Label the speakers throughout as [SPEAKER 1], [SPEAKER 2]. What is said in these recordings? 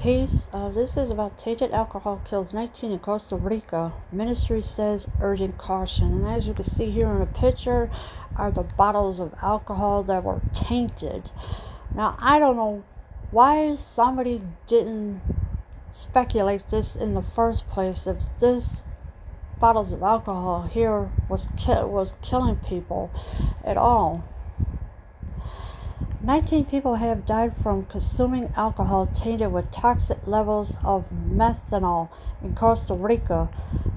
[SPEAKER 1] Peace. This is about tainted alcohol kills 19 in Costa Rica. Ministry says urging caution. And as you can see here in the picture are the bottles of alcohol that were tainted. Now, I don't know why somebody didn't speculate this in the first place. If this bottles of alcohol here was killing people at all. 19 people have died from consuming alcohol tainted with toxic levels of methanol in Costa Rica,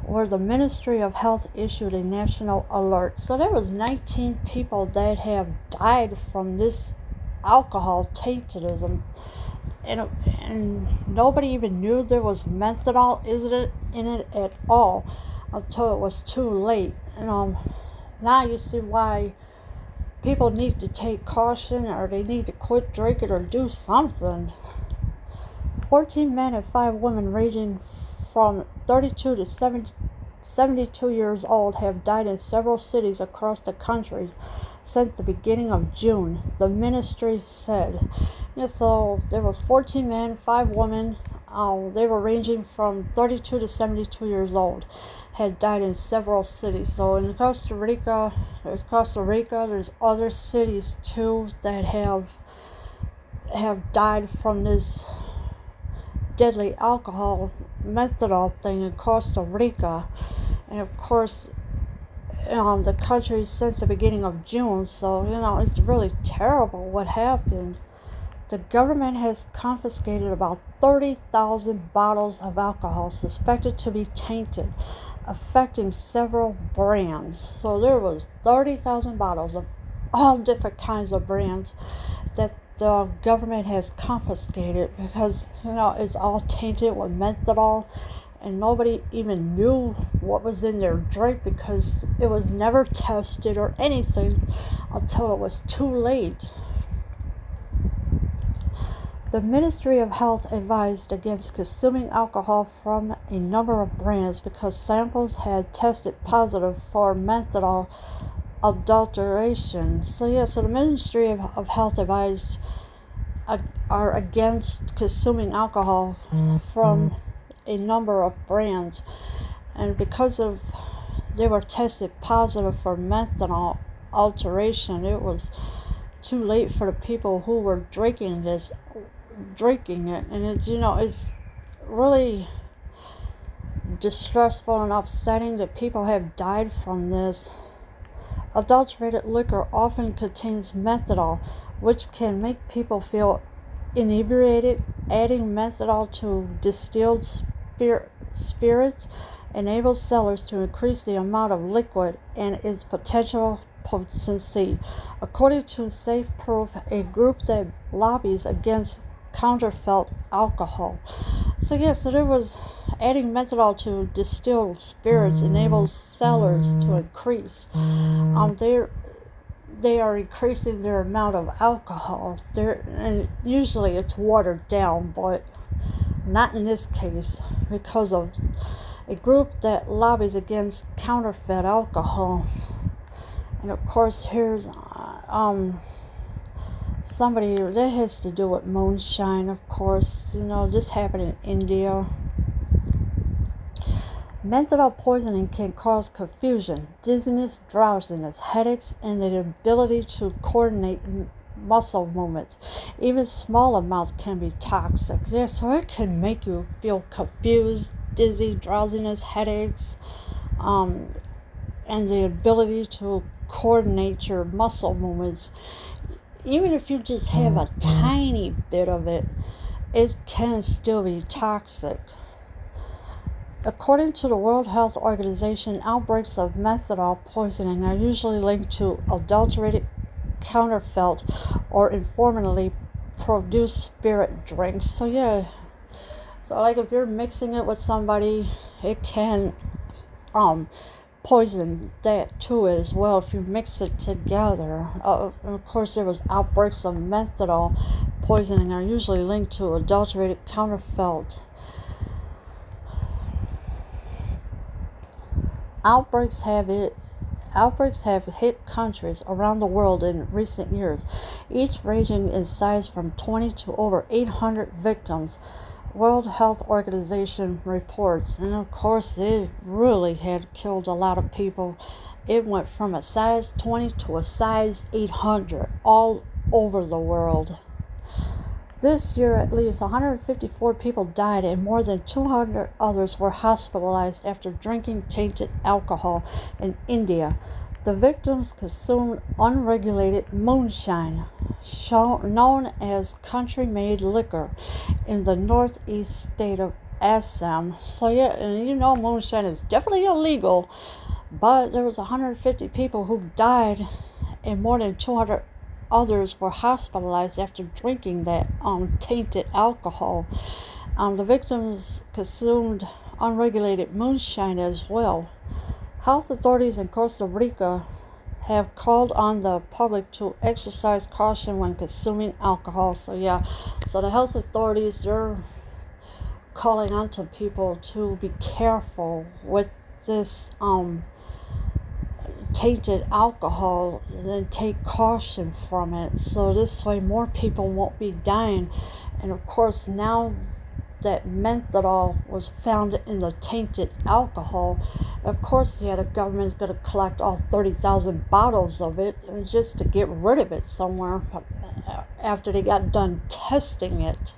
[SPEAKER 1] where the Ministry of Health issued a national alert. So there was 19 people that have died from this alcohol taintedism, and nobody even knew there was methanol in it at all until it was too late. Now you see why people need to take caution, or they need to quit drinking or do something. 14 men and 5 women ranging from 32 to 72 years old have died in several cities across the country since the beginning of June, the ministry said. So there was 14 men, 5 women. They were ranging from 32 to 72 years old, had died in several cities. So in Costa Rica, there's other cities too that have died from this deadly alcohol methanol thing in Costa Rica. And of course, the country since the beginning of June, so it's really terrible what happened. The government has confiscated about 30,000 bottles of alcohol suspected to be tainted, affecting several brands. So there was 30,000 bottles of all different kinds of brands that the government has confiscated because it's all tainted with methanol, and nobody even knew what was in their drink because it was never tested or anything until it was too late. The Ministry of Health advised against consuming alcohol from a number of brands because samples had tested positive for methanol adulteration. So the Ministry of Health advised are against consuming alcohol from a number of brands, and because of they were tested positive for methanol alteration, it was too late for the people who were drinking it, and it's really distressful and upsetting that people have died from this. Adulterated liquor often contains methanol, which can make people feel inebriated. Adding methanol to distilled spirits enables sellers to increase the amount of liquid and its potential potency, according to Safe Proof, a group that lobbies against counterfeit alcohol. So there was adding methanol to distilled spirits enables sellers to increase. They are increasing their amount of alcohol. And usually it's watered down, but not in this case because of a group that lobbies against counterfeit alcohol. And of course, here's somebody that has to do with moonshine. Of course, this happened in India. Methanol poisoning can cause confusion, dizziness, drowsiness, headaches, and the ability to coordinate muscle movements. Even small amounts can be toxic. So it can make you feel confused, dizzy, drowsiness, headaches, and the ability to coordinate your muscle movements. Even if you just have a tiny bit of it, it can still be toxic. According to the World Health Organization, outbreaks of methanol poisoning are usually linked to adulterated, counterfeit, or informally produced spirit drinks. So if you're mixing it with somebody, it can poison that too as well if you mix it together. Of course, there was outbreaks of methanol poisoning are usually linked to adulterated, counterfeit. Outbreaks have hit countries around the world in recent years, each ranging in size from 20 to over 800 victims, World Health Organization reports, and of course it really had killed a lot of people. It went from a size 20 to a size 800 all over the world. This year, at least 154 people died and more than 200 others were hospitalized after drinking tainted alcohol in India. The victims consumed unregulated moonshine, known as country-made liquor, in the northeast state of Assam. So yeah, and you know moonshine is definitely illegal, but there was 150 people who died and more than 200 others were hospitalized after drinking that tainted alcohol. The victims consumed unregulated moonshine as well. Health authorities in Costa Rica have called on the public to exercise caution when consuming alcohol. So the health authorities, they're calling on to people to be careful with this tainted alcohol and take caution from it, so this way more people won't be dying. And of course, now that menthol was found in the tainted alcohol, of course the government's going to collect all 30,000 bottles of it just to get rid of it somewhere after they got done testing it.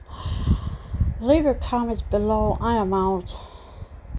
[SPEAKER 1] Leave your comments below. I am out.